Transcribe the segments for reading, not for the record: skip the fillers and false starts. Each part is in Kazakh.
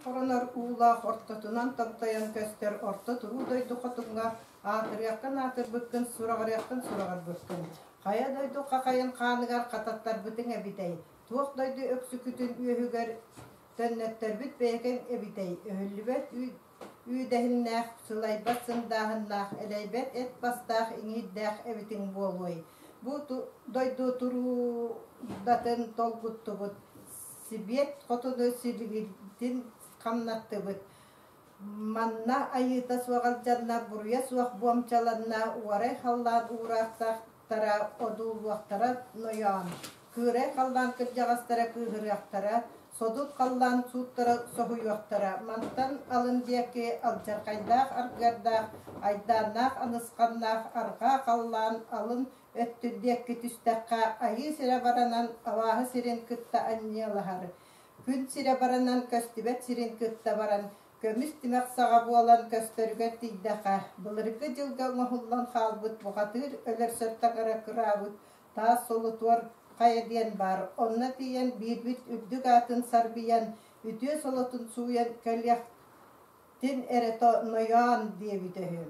Koronor uulaq ortotunan taptayan köster orta turu doydu qotunga atırıaqtan atır surağarıaqtan surağar bıkkın. Kaya doydu qaqayın qanıgar qatattar bütün ebitey. Tuoq doydu öksükütün üyühüger tönnetter büt beyken ebitey. Öhüllübet üydehinnaq sılaybatsındahınnaq eleybet et bastaq iñiddaq ebitin boluy. Bu doydu turu datın tolguttubut. Sibiyet qotunu silgitin qamnattыбыт. Манна айыта суағал жанна буруя суақ буамчаланна уарай халлан урақтақтара одулуақтара ноян. Кырай халлан кыржағастара кыгырақтара, содут халлан суттара соғуяқтара. Мантан алын деке алжарқайдақ аргардақ, айданақ анысқаннақ арға халлан алын өттүрдекке түстаққа айы сірі баранан авағы сирен кытта аннелахары. Күн сире баранан көстүбет сирин кытта баран, көмүс тимек саға буалан көстөргө тийдақа. Былыргы жылга оңохуллан халбыт буғатыр өлер сөрттағара кырабыт. Таа солутуар қайадиен бар. Онна тиен бирбит үрдүк атын сарбиян, үтүө солотун суян көлияқтин эрето ноян диебитөһү.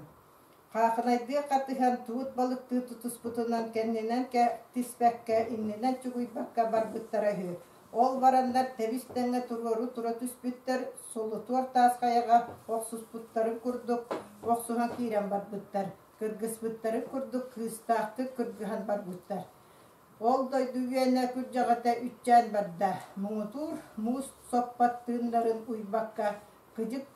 Қақынайды қатыхан туут балыкты тутуспутунан кенненен ке тиспекке инненен чугуйбакка барбыттарахы. Ол барандар тебистенге турору тура түспүттер, солутуар тасқаяға оқсуспуттарын күрдік, оқсуған кейрен барбыттар. Кыргызбыттарын күрдік, кыстақты кыргыхан барбыттар. Ол дойду үйене күржағата үтчән барда. Мұңытур, мұз соппаттындарын уйбаққа, кыжык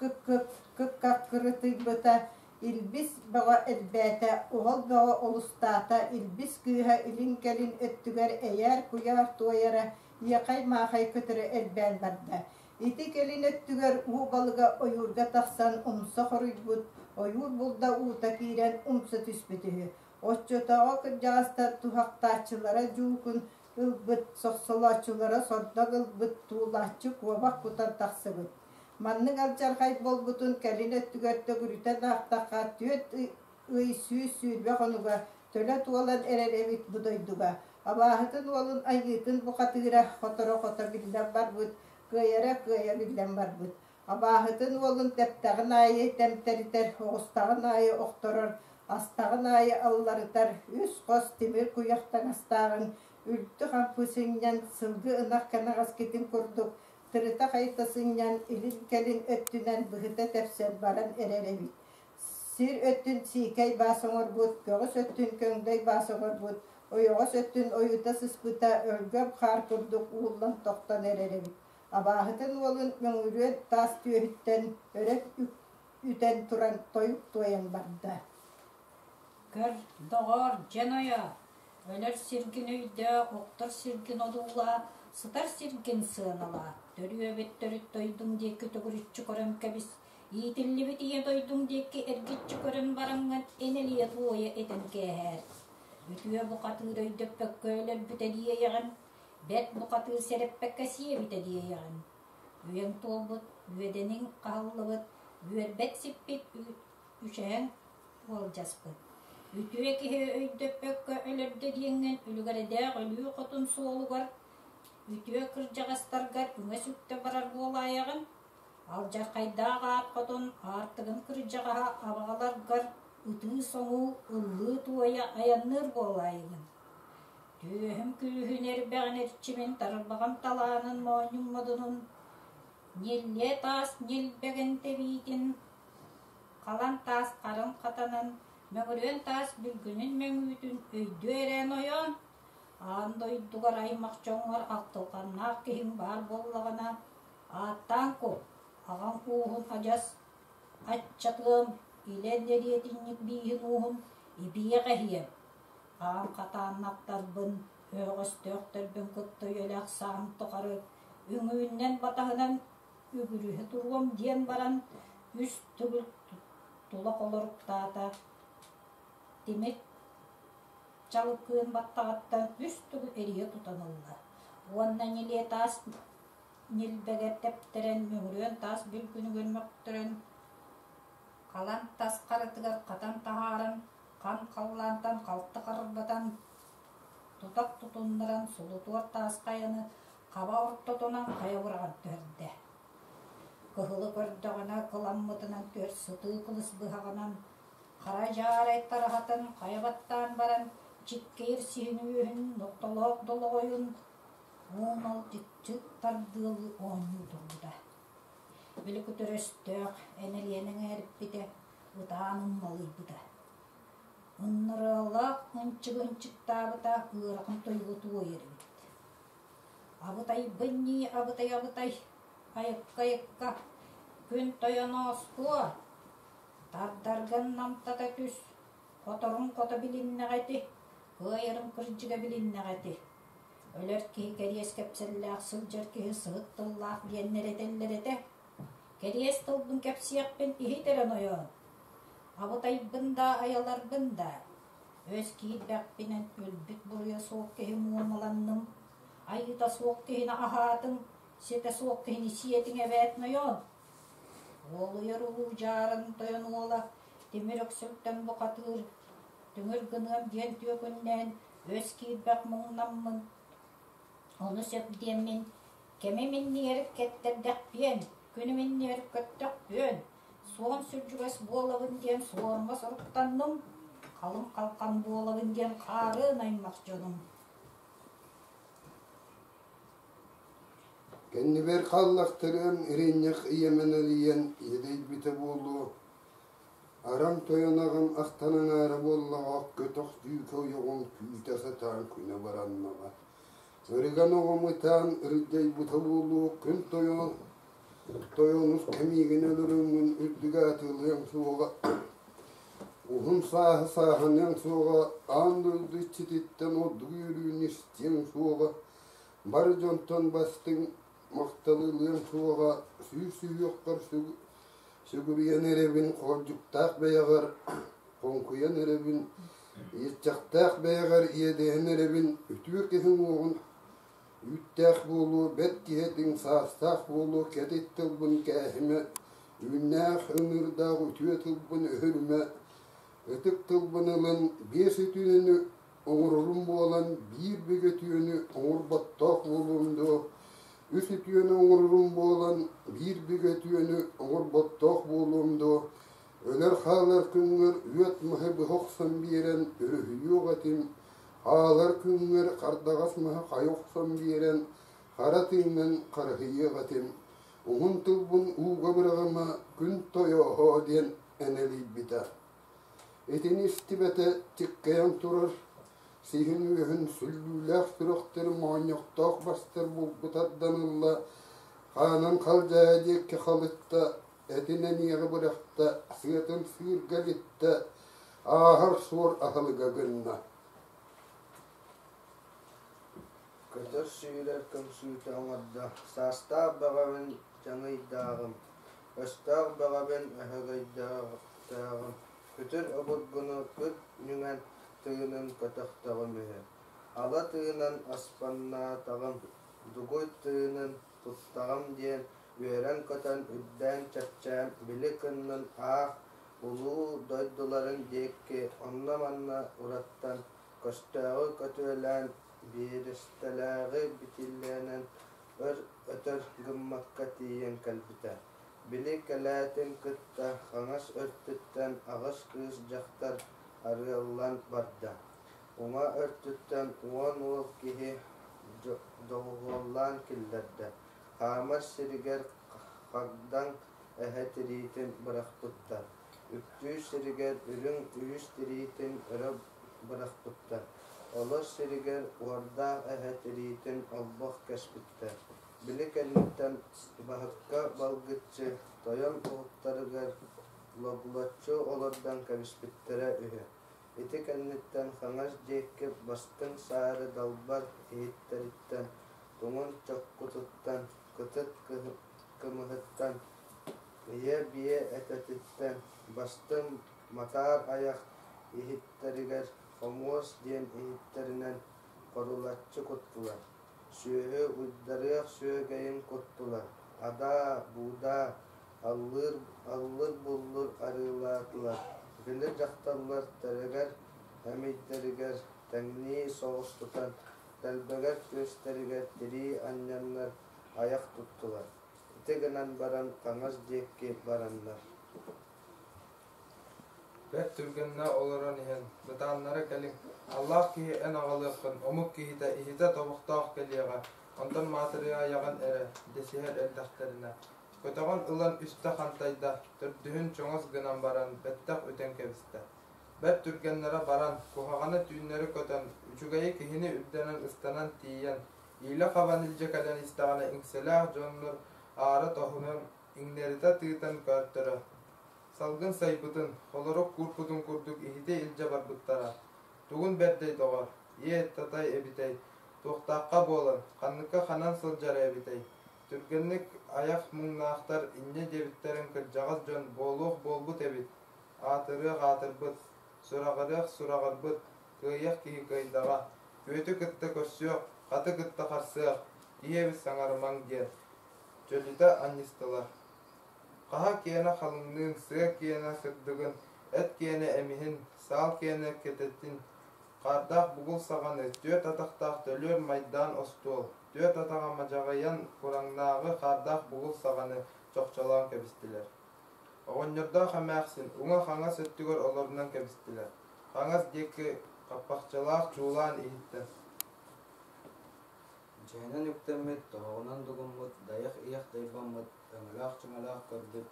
кыккак кырытыйбыта, илбис баға әлбәті, оғыл баға олыстата, илбис кыға илин-келин өттігер әйер күйар туайара, Яқай мағай көтірі әлбән барды. Ити келін өттігер ұғы балыға ойырға тақсан ұмса қорыйбұд, ойыр бұлда ұғыта кейрен ұмса түспетігі. Отчотаға кіржағастар тұхақтачылара жүкін ұлбыт, соқсылачылара сорда ұлбыт туылачы көбақ бұтар тақсыбыд. Манның алжарғай болбұтын келін өттігерді күрітен ақтаққа түйет ұй сүй-сүйірбе қонуға төлі туалан әреревит бұдойдуға. Абахытын олын айытын бұқатыра қотора-қота білден бар бұд, күйера білден бар бұд. Абахытын олын тәптағын айы тәмтәрітер, оғыстағын айы оқтырыр, астағын айы алларытар, үс қос темір күйақтан астағын, үлті қампысыңнан сылғы ынақ канағас кетін көрдік, тырыта қайтасыңнан илін-келін өттінен бұғыта тәпсен баран әреревит. Сир өттін сикай басыңыр бұд, көгіс өттін көңдай басыңыр бұд, Ойоғас өттін ойыта сыспыта өлгөп қар күрдік уылан тоқтан әреребит. Абағытын олын мөңірен тас түйіттен өрек үтен тұран тойып тойын барды. Көр доғар жен оя, өлер сиргін өйді, оқтар сиргін одула, сытар сиргін сығынала. Төрі өбеттері тойдың декі түгірітші көрін кәбіс, етілі бітіе тойдың декі әргетші көрін бараңған енелие туойы етін кәәр. Үтüе бұқатыр өйдөппәк көйлер бүтәдие яғын, бәт бұқатыр сәреппәккә сие бүтәдие яғын. Үйен толбыт, үйеденің қағылыбыт, үйер бәт сиппет үшәң ол жаспыт. Үтüе кеге өйдөппәккә өлерді дейінген үлігәрәдәғ өлі қотын суолуғар, үтüе кыржағастарғар үңе сүкті барар болайығын, ал жақайдағы ат қотын артығын кыржағаға абағаларғар, Үтігі соңу ұллы туая аянныр болайығын. Түйіхім күліхін әрбәғін әрчімен тарбаған таланын моңын модынын. Нелле тас нелбәгін тәбейтін. Қалан тас қарын қатанын. Мәңірен тас бүлгінін мәңүйтін өйді әрән ойын. Андойдуғар аймақ жоңғар ақтылғаннақ кейін бар болығына. Аттан көп. Аған қуғын ажас атчатығым. Илен дәриетіннік бейін уғын, ибие ғахием. Ағам қатаннақтар бұн, өғыс төқтір бұн күтті еләқ сағым тұқары, үңііннен батағынан үгірігі тұрғым ден баран, үс түгіл тұлық олырық тата. Демек, чалық күйін баттағаттан үс түгіл әрие тұтанылды. Онна неле тас, нелбәгер тәптірін, мүңірен тас бүлкіні көрмектірін, Қалан тас қарытығар қатан тағарын, қан қаллантан қалты қарбатан, тұтақ тұтындыран сұлытуар тас қайыны, қаба ұрттотынан қая бұраған төрді. Кыһылы көрдөгөнө кыламмытынан төр сытыы кылыс быһаганан хара жаарай тарахатын каябаттан баран чиккейир сиһинүүһүн ноктолоок долоойун уун ол жыт тардыылы ооннуу турбута. Били күтөрөстөөх энелиэнең эриппите ытаанын малыйбыта. Ыннырыалаах ынчыгынчыктаабыта ыыракын тойгутуу эрибит. Абытай бынни абытай айыкка күн тойоноосуо тардарган намтата түс которун кото билиннегэти кыайырын кырдьыга билиннегэти өлөр киһи кэриэс кэпсэллээх сылдьар киһи сыһыттыллаах диэннеретеллерете кэриэс тылбын кэпсиэхпин иһитерен ойоон абытайбын да аяларбын да өс киирбэхпинен өлбүт буруя суох киһи муомаланным айыта суох киһини аһаатын сете суох киһини сиэтиң эбэät нойоон Олуяр улуу жарын тойонуола темир өксөктөн бокатыыр түңөр гыныам диэн түөкүннэн өс киирбэк муңнаммын ону сөп диэммин кеме минниерик кеттердэхпиэн күнү минниерик көттөхпүөн суон сүржүгэс буолабын диэн суорма соруктанным калым калкан буолабын диэн каарын аймакчонум Кеннибер қаллақтырын иреннеқ иеменелиен едей біті болу. Арам тойонағым ақтанын әрі боллаға көтіқ дүйкі ойығын күйтесі таң күні бараннаға. Өріган оғымытан үрдей бұты болу күн тойоныз кемеген өліріңін үрдігі атылың суға. Ұғын сағын суға андылды читеттен одығы үрін істен суға. Бар жонтон бастың мақталылığın суға сүй-сүйіққар сүгірген әребін қоржықтақ бәйғар қонқыян әребін етчақтақ бәйғар иеден әребін үтір кесін оғын үттәқ болу бәт кедің састақ болу кәдет тылбын кәхіме үннәқ үңірдақ үтіе тылбын өріме үтік тылбынылын бес үтінені оңырылым болан бір беге түйені оңырбаттақ болуымды Үс ütüyeni oğururum boğulan, bir bügetüyeni oğurbattaq bolumdu. Öler xalar küngür, üyet mıhı bıhoqsan biren, ürühü yoğatim. Xalar küngür, qardağas mıhı qayoqsan biren, qaratingen qarhı yeğatim. Oğun tılbun uğa bırağıma, gün toyo hodien eneli bita. Etin istibete tikkayan turur, Sihin ühün süllülək sürüqtür muanyaqtaq bastır bulbutaddanılla Xanan qalcayacak ki xalıtta etinen yeği bıraqta Sıyatın sıyır galitta Ahar sor ahılıga gınna Kötür süyüler kımsüyte oңarda Sasta bağabın canıydağım Östağ bağabın ahıgaydağım Kötür obudgunu köt nüŋen Tığının kötüktağım ühe. Ala tığının aspanna tağım, duguy tığının tuttağım diyen, üeren kötün üdden çatçağım, bili kınının ağ, ulu doyduların dekke, onna manna urattan, köstağı kötülen, biristelağı bitillenen, ötür gımmakka tiyen kalbita. Bili kalatin kıtta, xanas örtütten, ağız kız jaktar, arıallan barda. Oma örtütten uan ol kihi doğullan killerdi. Hamar siriger qagdan ehetiritin bırakputtar. Üktü siriger ürün üyüs tiritin ürü bırakputtar. Olur siriger orda ehetiritin albaq kespittar. Bilik ellitten bahakka balgıtçı toyan uğuttarıgar Loglatçı olurdan kavispittere ühe. Eti kennitten xaŋas jekkep bastın sarı dalbar eğitteritten, tuŋun çokkututtan, kıtıt kımıhıttan, iye biye etetitten, bastın matar ayak ehitteriger, homos diyen ehitterinen korulatçı kuttular. Sühü uydarıyaq sühügeyin kuttular. Ada, buda, Allır bullur arıladılar. Bilir jaktallar tereger, hemidleriger, tengni soğuz tutan, telbeger gösteriger, diri anyanlar ayak tuttular. гынан баран қаңас декке бараннар. Бәт түргенна оларан иһен, бытааннары кәлин. Аллах киһи эн аҕалыахпын, омук киһитэ иһитэ тобуктаах кэлиэҕэ, онтон маатырыа яҕан эрэ, десиһэр элдэхтэринэ. Көтөҕөн ылан үстэ хантайда, төрдүһүн чоҥос гынан баран, бэттэх үтэн кэбистэ. Бәт түргеннара баран, куһаҕаны түүннери көтөн, үчүгэйи киһини үддэнэн ыстанан тиийэн, иилэ хабан илдьэ кэлэн истэҕэнэ иҥсэлээх дьоннор аары тоһунун иҥнэритэ тыытан көөттөрө. Салгын сайбытын, холорок курпутун курдук ихите илже барбыттара. Тугун бердей тоғар, татай эбитей, туқтаққа болын, қанныққа ханан сылжары эбитей. Түргенник аяқ мұңнақтар инне дебиттерін кіржағыз жон болуқ болбут эбит. Атырық атырбыт, сурағарбыт, күйеқ киі күйдаға. Көйті кітті көссіөк, қаты кітті қарсыөк, иебіс саңарымаң ден. Жөліті аннистылар. Qaha kiyene halının, sığ kiyene sırdıgın, et kiyene emihin, sal kiyene ketettin. Qardaq bugul sağanı, döt ataqtaq tölür maydan ostol. Döt atağa macağayan kurangnağı qardaq bugul sağanı çoqçalan kebistiler. Oğonyurda xamaqsin, uğa xaŋas öttügör olorundan kebistiler. Xaŋas deki qappaqçalaq çuulan ihitten. Жайнан үктәммет, тоғынан дугуммут, даяқ ияқ дайбаммут, өңілақ чыңалақ көрдік,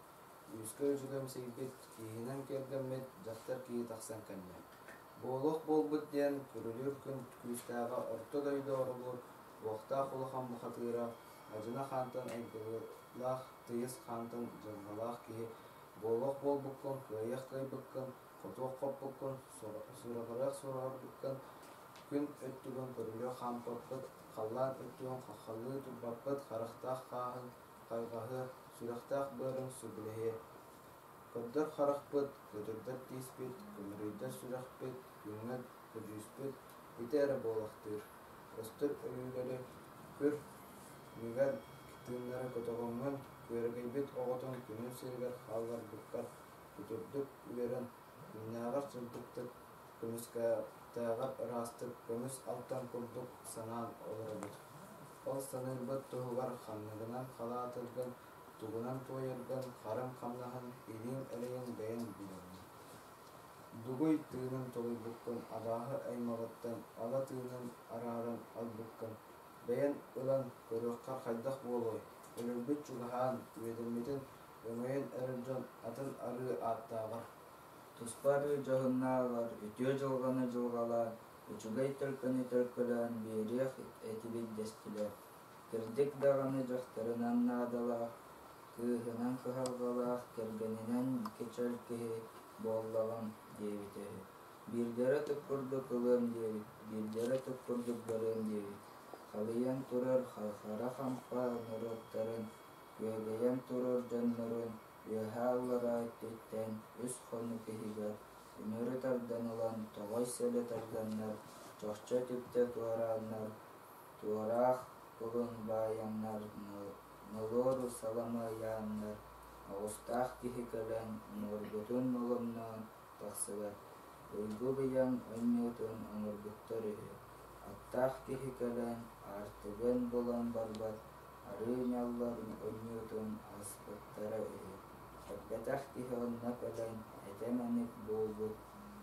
үйіскі жүгім сейбет, кейінен кергеммет, жақтар кейі тақсан кәнне. Болуқ болбут ден, күрілер күн күістаға орты дойды орылыр, оқта құлыған бұқатыра, ажына қантын әйгілақ, тыйыз қантын жылғалақ кейі, болуқ болбұққын, көйеқ дайбыққын, құтуқ қоппыққын, сұрағырақ бұққын, күн өттігін көрілер қампыққын, қаллан өттігін қаққалы тұрбаппыт, қарақтақ қағын, қайғағы, сүрақтақ бөрін сүбіліге. Көрдір қарақпыт, көдірдір тейспет, көмірейдір сүрақпет, күңіл көжүйспет, етері болақтыр. Өстір өлілері көр, мүгәр кітіңлері көтіғыңын, көргейбет оғытын күнін сергер қалғар бұққар, көтірдік үйерін, күннағар сұрдықтық, көміскәтәғар ұрастық, көміс алтан күрдік санан олырабыт. Ол санырбыт тұғығар қамнығынан қала атыргын, туғынан тойыргын, қарым қамнағын, елін әлейін бәйін білігін. Дугуй тыынын толый бұққын, адағы аймағыттан, ала тыынын арарын ал бұққын. Бәйін ылан көріққа қайдақ болой, өлірбіт чуғаған, өйдірметін, өңейін әрілжон атын ары аттағыр. Туспары жағыннағар, үтіө жылғаны жылғалар, үчүгай түркіні түркілен берех әтібет дестілер. Кірдік дағаны жақтарынан надалақ, күйінен кығалғалақ, кергенінен кечел кеге боллағын дебітері. Бірдері түккүрді кылым дебіт, бірдері түккүрді бөрім дебіт. Қалыян тұрар қалқара қампа нұрыттарын, көгеян тұрар жаннырын, Үйәһәлләр айттен үс қоны кехигер, үнөрі тарданылан, тоғай сәлі тарданнар, жоқча түпті туараннар, туарақ бұлын баяннар, нолору салама яннар, ауыстақ кехикелен, норбутун нолымнан тақсылар, ұйгу биян ойнетун онырбуттар үйі, аттақ кехикелен, артығын болан барбат, арыйняллар ойнетун аспыттара үйі. Батах кихонна кален, этеманик болбут,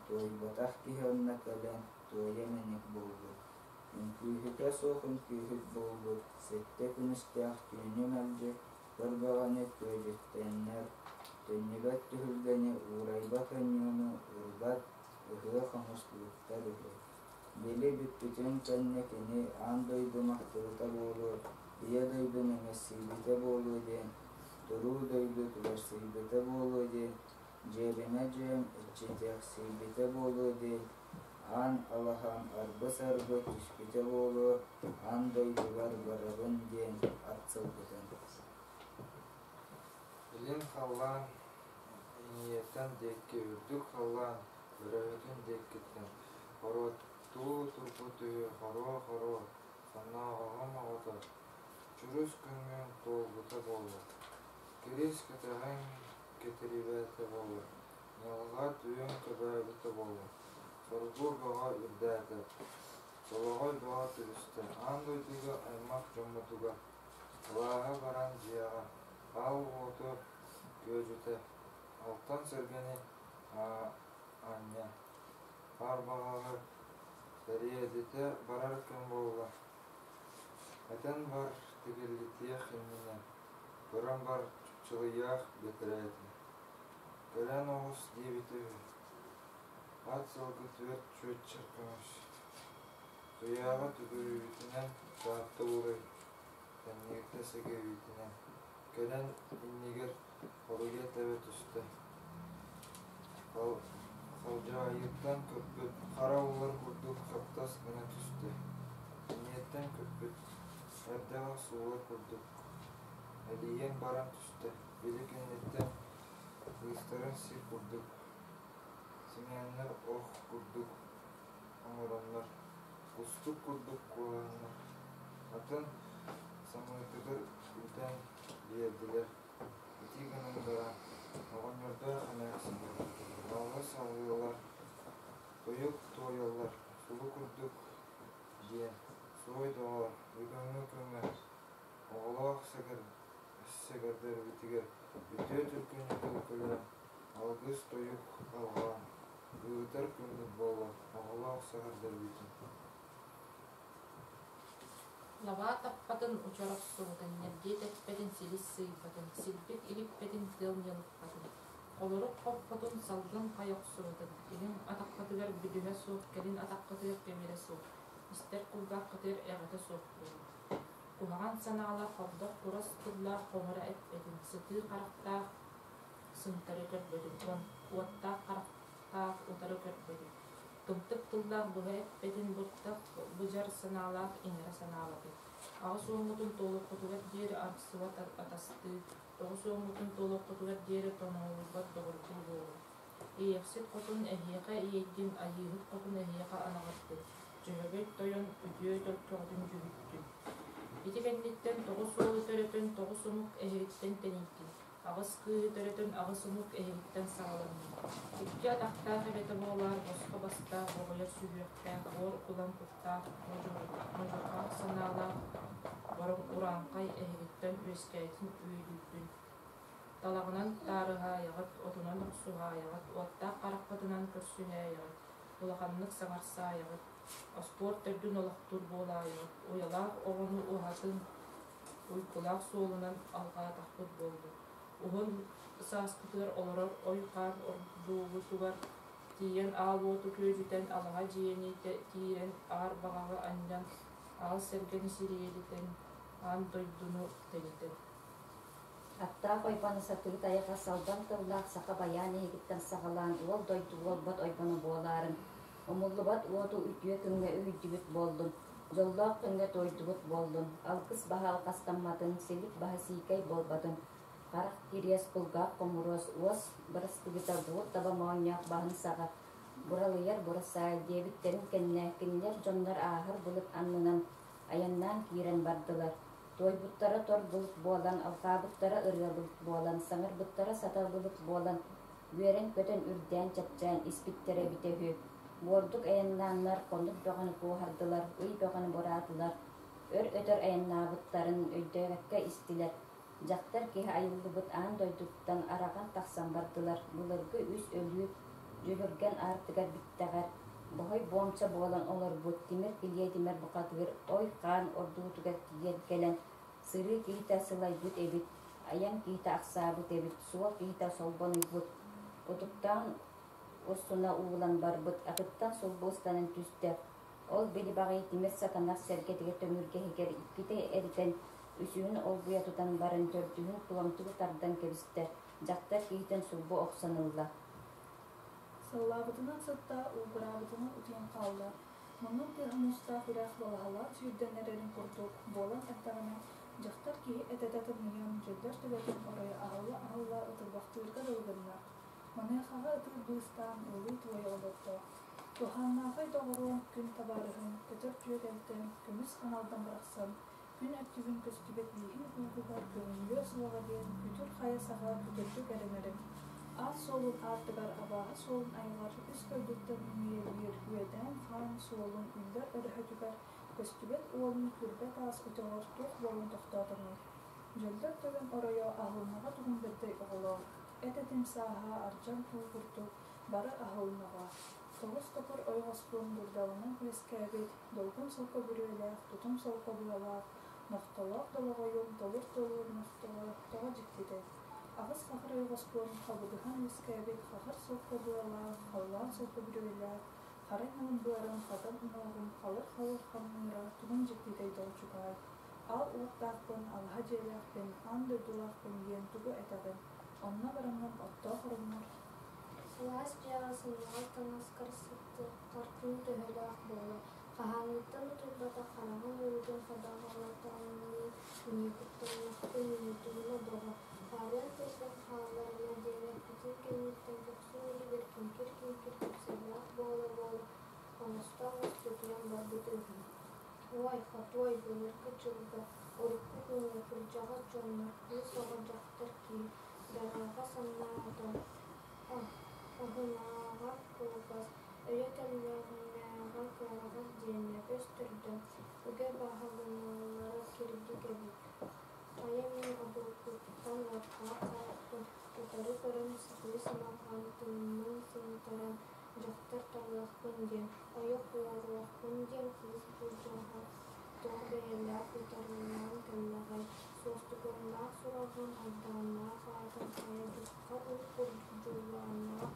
той батах кихонна кален, тоеменик болбут. Күйхіте соқын күйхіт болбут, сетте күністях түйінім әлде, көрбағаны көжеттеннер, төннігат түхілгені урайбат өнюну, урбат, ұхы қамыстылықтар ұхы. Бели бүттітен кәннекені андойды мақтылыта болу, ие дойды немесіліте болу ден, Туру дойду тулар сейбете болу де, жеріне жем, ичетек сейбете болу де, ан алахан арбы-сарбы түшпете болу, ан дойдулар барабын ден атсыл бітін. Илин қаллан, ниеттен декке үрдік қаллан, өрәуетін деккеттен. Хоро туу турпуты, хоро, санағағым ағыты, чүріс күнген толбыты болу. Кирис кетеген кетерибәте болу, ялға түйін көбәбіті болу, соргур баға үрдәді, солағай баға түрісті, андойдығы аймақ жомытуға, қалаға баран жияға, Ал оту көжүтэ. Алтан сөргени Аня. Барбағағы сәриедете барар кім болла. Әтен бар тегелітех еміне. Көрен бар чүпчылыяқ бетірәйті. Көрен оғыз дебеті. Ат сылғы түвет чөт чырқымыш. Құяғы түгірүйтінен саатты ұры. Кәннегті сәгеуітінен. Көрен иннегер қолыге тәбе түсті. Қалжайыттан көппіт. Қара олар күрдік қаптас ғына түсті. Ниеттен көппіт. Әрдіға суылар күрдік. Әлиен баран түсті. Белі кенеттен ұйыстарын сир күрдік. Семеннер оқ күрдік. Аңыранлар. Құстық күрдік қуанлар. Атын самытығыр үлтен берділер. Итигінің баран. Оған үрді қанайықсыңдар. Алғы сауылар. Тойық тойылар. Сулы күрдік. Ден. Сой доғар. Үгіңі көңі. Оғылақ сәгірдер бітігер. Үте түркіні күлкілер. Алғыз тойық алған. Үгітер күндік болы. Оғылақ сәгірдер бітін. Лава таппатын учарак суғытын, нерде тәппәдін селис сыйпатын, силпет илиппәдін тыл неліппатын. Олырық қоппатын салдың қайық суғытын, илін атаққатығар бүдіғе суық, кәлін атаққатығар кемере суық, істер құлғақ қытыр әғіті суық болу. Құғаған санағалар қобдық құрас тұрлар қоңыра әтпәдін, сыты қарақтақ сымтары көрбөдін, уаттақ қарақтақ ұтары көрбөдін. Тымтык тылдақ бұға әппәдін бұттақ бұжар саналақ еңірі саналады. Ағыс оңғытын толы құтығат дері арқсыват атасты, тоғыс оңғытын толы құтығат дері тоноғылбат доғырқыл болу. Eyeksit қотын әхеқа ейдін, айығыт қотын әхеқа анағатты. Жүгөбет тойын үдіе төлкөғдін жүгіттін. Беті бәннеттен тоғыс олы төретін тоғыс ұмық әхеветтен тәнейттін. Ағыс күйі төретін ағыс ұмық әхеветтен сағаланды. Икки атақтақ әбеті болар, босқа бастақ, оғылар сүйектақ, ор ұлан құттақ, мұжықақ саналақ, бұрын ұранқай әхеветтен өскәйтін үйділдің. Талағынан тарыға аяғыт, отынан ұқсуға аяғыт, оттақ қарақпатынан көрсіне аяғыт, ұлақанлық саңарса аяғыт, спорт түрдің олақтыр бола аяғыт, оялақ оғыны ұғатын, ұйқылақ солынан алға тақпыт болды. Уғын саскытыр оларар ойқар ордуғы туғар, тиен ал оту көжітен алға жиені тиен ар бағағы андан, ал сәргені сириелітен, ан дойдуну тәнітен. Аттаа ойпаны сатыгыт аяға салдан тыллақ сақа баян егіттен сағалан, ол дойду олбат ойпаны боларын. Умуллубат уоту үтіе күнге үйдігіт болдun, жоллақ күнге тойдығыт болдun, алқыс бағал қастамматын, селік баға сикай болбадun. Қарақ кирес бұлғақ қомырос, уос бұрыстығыта бұғыт таба мауыняқ бағын саға. Бұралыяр бұрысай, дебіттерін кеннер жондар ағыр бұлыт аннынан, аяннан кирен бардылар. Той бұттара тор бұлыт болан, алқа бұттара ұрға бұлыт болан, саңыр бұттара сата бұлыт болан, үйерен көтен үрден чатчан, испиттере бітехі. Бордук аяннанлар қондық доғаны қуғардылар, үй доғаны боратылар. Өр өтір аяннабыттарын өйдөғәкке істілер. Жақтар кеге айылды бұт аң дойдуктан араған тақсан бардылар. Бұлырғы үз өлі жөлірген артығар биттағар. Бұғай бомча болан олар бұт, тимер келе демер бұқатығыр, ой қан ордуғытығар киген келен. Сыры кейта сылай бұт әбіт, аян кейта ақса бұт әбіт, суал кейта солбаны бұт. Ұтықтан Остуна уылан бар бұт, ақыттан сол бостанын түсті. Ол бели бағай тимер сатанақ сәргетіге төмірге хегер иккете әрітен үсігін ол бұя тұтан барын төрдігін құламтығы тардан кебісті. Жақтар кейтен сұлбы оқсанылла. Сыллабытынан сытта ұлғырабытынан ұтын қалды. Мұның тегімұста құрақ балағала сүйденерерін құрдық. Болан әттағына жақтар кей әтәтәтін мұян жөддер түбәтін орaya ағылла ұтылбақтырға дылғынна. Манайхаға ұтыр бұлыстан ұлы туай олытты. Туханнағай доғыруын күн табарығын, көтір жөдәлтін, көміс қаналдан бірақсын, күн әттігін көстібет дейін ұлғығар көңілі сұлаға дейін күтір қаясаға күтірді кәрімерін. Аз солын артығар абаға солын айғар, үз көйдіктен үйер үйеден қан солын үйлер өрі хөтігар, көстібет олын күрбет аз ұтығыр тұқ болын тоқтатымыр. Жолдар төгөн оройо ахылнаға тугун беттей оголо. Этетим сааха аржан пулгуртук бары ахылнаға. Тоғыз топор ойғоспуын дурдалынан күрескәбет, долгун солқа бүреләк, тутум солқа буялак, ноқтолақ долағойын, толыр ноқтолақ тоға жіктеді. Ағыз қақыр ойғоспуын қабыдыған ескәбет, қақыр солқа буялак, қаллан солқа бүреләк, қарай нағын бұларын қатын ұнағын, қалыр қамыра туғын жіктедей долчугай. Ал уаттақпын, алға желәқпін, анды дулақпын, ен туғы әтағын. Онна барамнан отта құрымыр. Салас жағасындағы таңас қарсықты қартын төхелі-ақ болы. Қағанлықтан ұтылбата қарағын өлген қадағалатауының не күттіңліқтің үнетігіні доға. Қариян тескен қалаларына демек бүтін кенеттен жоқсын өлі беркен кер-кер көпселі-ақ болы. Қоныстағыз төтіен бар бітілген. Ой, қатуай бөлеркі жылғы, орыққы күнгі күлжаға жонлар, күл соға жақтар кейін, дараға саннағадан, ағынаға қолғаз, өретелерінәға кәрағаз дейіне өстірді, үге бағалыналары керді кәбік. Тайы мен абылқұттан лапқа қарақтың, ұтары көрін сықлы сымаған тымның сынтаран, жақтар тарлақпын ден, ойық оғылақпын ден қыз бұлжаға, тоғы бәйелер ұтарынан кәллағай, состы көрінақ сұрағын алдағына қағатын қая дұққа ұл құрдылана,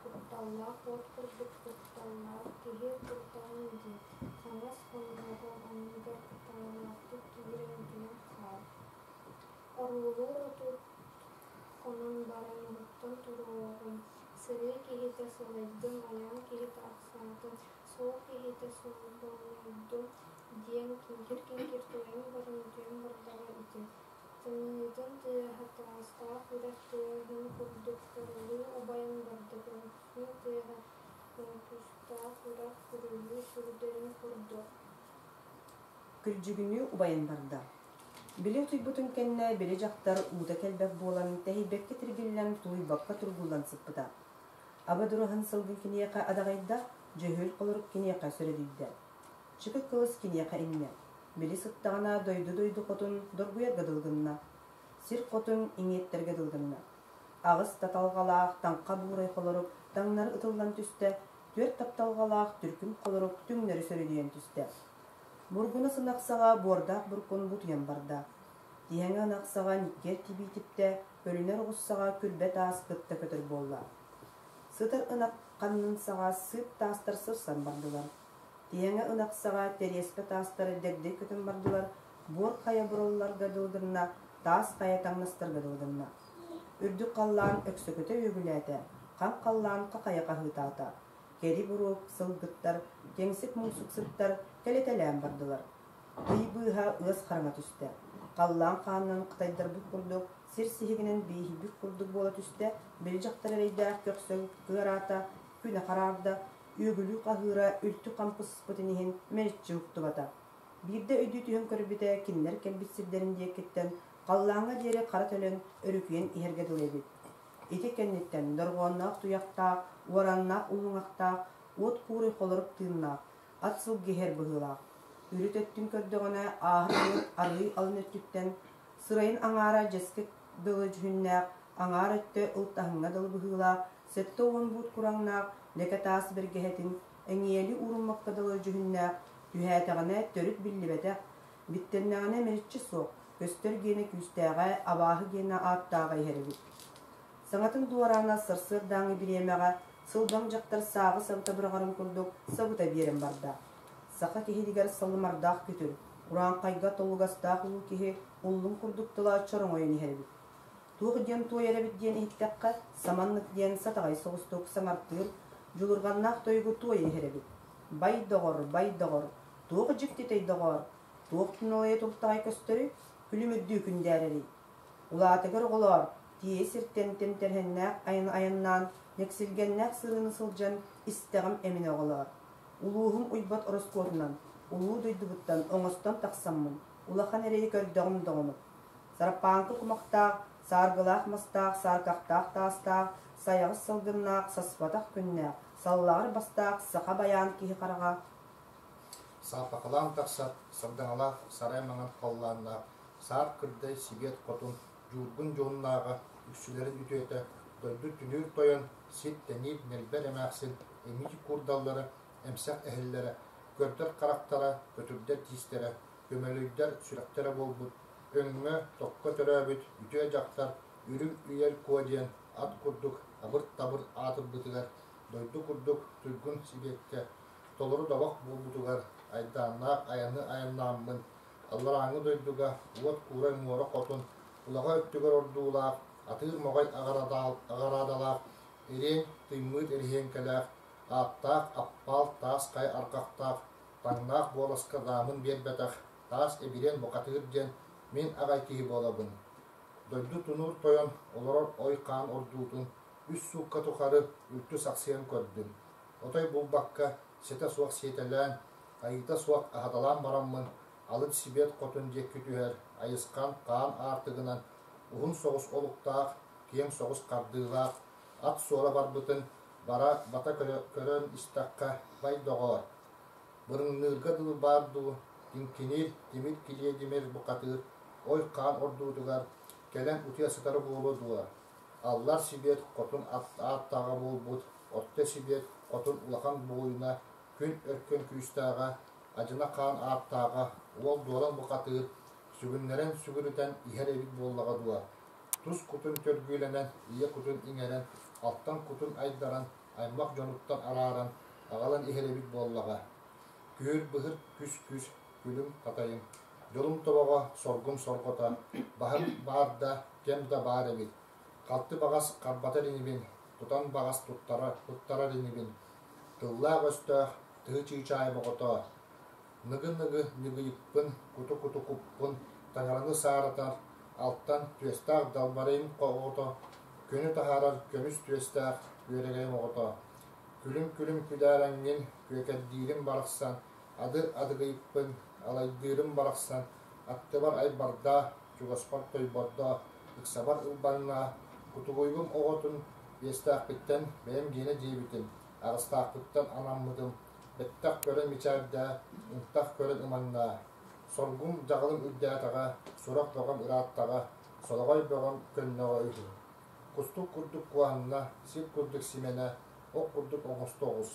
құтталла қот құрдық құтталла, кеге құтталын ден, қаңғас қондағын анығар құтталақты кегірен ден қар. Орлулу ұтып, оның барын ұттан тұруағын, сыры кегеті сылайдың, аян кегеті ақсатын, сол кегеті сұлбанайдың, ден кенгер тойын барын ден бардағы ити. Тыңыдың тыйахатағыста құрақ тыйығын күрдік күрілі ұбайын барды күріксін тыйға күркүста құрақ күрілі сүрдерін күрдік. Күрджігіні ұбайын барды. Біле тұйбұтын кәнне біле жақтар ұуда кәлбәк болан тәйбәкке тіргелілен тұйбаққа тұргулан сыппыда. Абадурахын сылгын кенеяқа адағайда жөйіл қолырып кенеяқа сөредейді. Чықы қылыс кенеяқа инне. Біле сыттағына дойду қотын дұргуя ғадылғынна. Сир қотын иңеттерге дылғынна. Ағыз таталғалақ таңқа бұғырай қолырып таңнар ұтылған түсті, төр тапталғалақ түркін қолырып түңнері сөредейін түсті. Бургуна сынақсаға бордақ буркун бұтыян барда. Дияңа нақсаға никер тибейтіпті, өлінер ғұссаға күлбет ас қытты көтір болла. Сытыр ынақ қаннын саға сып тастыр сырсан бардылар. Дияңа ынақсаға тереспе тастыры дәгде көтін бардылар, бор қая бұрылларға дылдырна, тас қая таңнастырға дылдырна. Үрді қаллан өксі көті өгіләді, қан қаллан қақая қағытата. Кері бұруп, сылғыттар, кеңсік мұңсық сыттар, кәлетелән бардылар. Бұйбыға ұз қараңа түсті. Қаллан қанын қытайдар бұқ құрдық, сир сихігінен бейхі бүк құрдық бола түсті, білі жақтар әрейді көксіл ғырата, күні қарарда, өгілі қағыра, үлті қампыс бұтынығын мәрітші ұқты бата. Бірді өйді түйін көрбіті кенлер кәлбітсірдерінде кеттен, қалланға дері қара төлін өрікүйен иерге дөлебет. Ете кәнеттен дұрғуаннақ тұяқтақ, ораннақ ұлыңақтақ, от қуры қолырып тыыннақ, атсыл гехер бұғылақ. Үрі төттін көрдіғіне ағырын арғы алын өттіттен, сырайын аңара жескет дылы жүннәқ, аңар өтті ұлттағыңа дылы бұғылақ, сетті оғын бұд құраңнақ, леке тас бір гехетін, әңиелі ұрынмаққа дылы жүннәқ, түйәтіғіне төріт білі бәтәқ, биттеннәғіне мерітші соқ, көстер гені күстәға, абағы гені аттаға еребет. Саңатын дуарана сыр-сыр даңы біремеға, сылдан жақтар сағы сабыта бұрағарын күрдік, сабыта берім барда. Сақа кехедігер сылымардақ күтір, ұран қайға толуғастақ ұлы кеге ұлын күрдіктіла чорың ойын еребет. Туғы ден той еребет ден ехтәққа, саманлық ден сатағай соғыстық саңартыр, жұлырғаннақ тойғы той еребет. Бай доғыр, туғы жіктетей доғыр, туғытын олайы тұлтағай көстері, күлімүдді күндәрері. Улатығыр ғылар, тие сірттен темтерхеннәқ айын-айыннан, нексілгеннәқ сырыны сылжан істіғім әміне ғылар. Улуғым ұйбат ұрыс көрінен, улу дойдыбыттан оңыстан тақсаммын, улақан әрейі көрдіғым доғынып. Сарапанқы құмақтақ, сарғылақ мастақ, сарқақтақ тастақ, саяғы сылдымнақ, саспатақ күннәқ, саллағыр бастақ, сақа баян кейі қараға. Сапақылан тақсат, сырдыңалақ, сарай маңын қолланнақ, саар кырдай сибет котун жургун жоннага үксүлерин үтөтө дойду түнүр тоyon сит тенip нелбер эмаксин эмичи курдаллары эмсак эхиллere көрдөр карактара көтүрдер тистере көмөлүйдер сүрөктере болбут өңмө токко төрөбүт үтө жактар үрүм үйел куадиен ат курдук абырт табыр атырбытыгар дойду курдук түргүн сибекке толору dabak болбутугар айдааннаак аяны аяннааммын аллараңы дойдуга уот курай муора котун улага өттүгөр ордуулаак атыр могай агарадалаак эрең тыймыт эрихен келаак ааттаак аппал таас кай аркактаак таңнаак боласка даамын бербетах таас эбирен бокатыыр диэн мен агай киһи болабын дойду тунур тойон олорор ой каан ордуутун үс сукка тухары үлтү саксыен көрдүм отой булбакка сете суак сиетелээн айыта суак ахаталаан бараммын алыт сибет котун диэкки түһэр айыскан каан аартыгынан ухун соҕус олуктаах киэм соҕус кардыылаах ат суола барбытын бара бата көрөн истакка бай доҕоор бырыңныырга дылы баардуу тинкинир тимир килие димер букатыыр ой каан ордуутугар келен утуя сытары буолудуа аллар сибет котун ааттаага болбут отте сибет котун улахан буойуна күн өркөн күүстаага ажына каан ааттаага уол дуолан букатыыр сүгүннерен сүгүрүтен ихер эбит буоллага дуа тус кутун төргүйленен ие кутун иңерен алттан кутун айдаран аймак жонуттан арааран агалан ихер эбит буоллага күөр быһыр күс күлүм катайым жолум тобого соргум соргота бахыр баарда кем да баар эбит калты багас карбатар инибин тутан багас туттарар инибин тыллаак өстөөх тыһы чыычаай богото ныгы ныгыйыппын куту куппун таңараны сааратар алттан түестаах далбарайым когото көнү тахарар көмүс түестаах үөрегейим огото күлүм күдääрэҥҥин күөкэрдиирим барахсан адыгыйыппын алайдыырым барахсан аттыбар ай барда чугаспар тойбордо ыксабар ылбанна кутугуйбум оготун биэстаахпыттан бэйэм диэне диэбитим агыстаахпыттан анаммытым беттах көрөн мичаарда унтах көрөн ыманна соргум жагалым үрдээтага сурак богом ырааттага сологой богом көннөгө үһү кустук курдук куанна сип курдук симене ок курдук оңостогус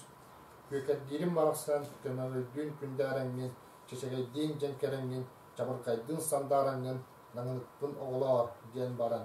күөкэрдиирим барахсан көмөлөйдүүн күндээрэҥҥин чечегейдиин женкерэҥҥин чабыркайдыын сандаараҥҥин наҥыныппын оголоор диэн баран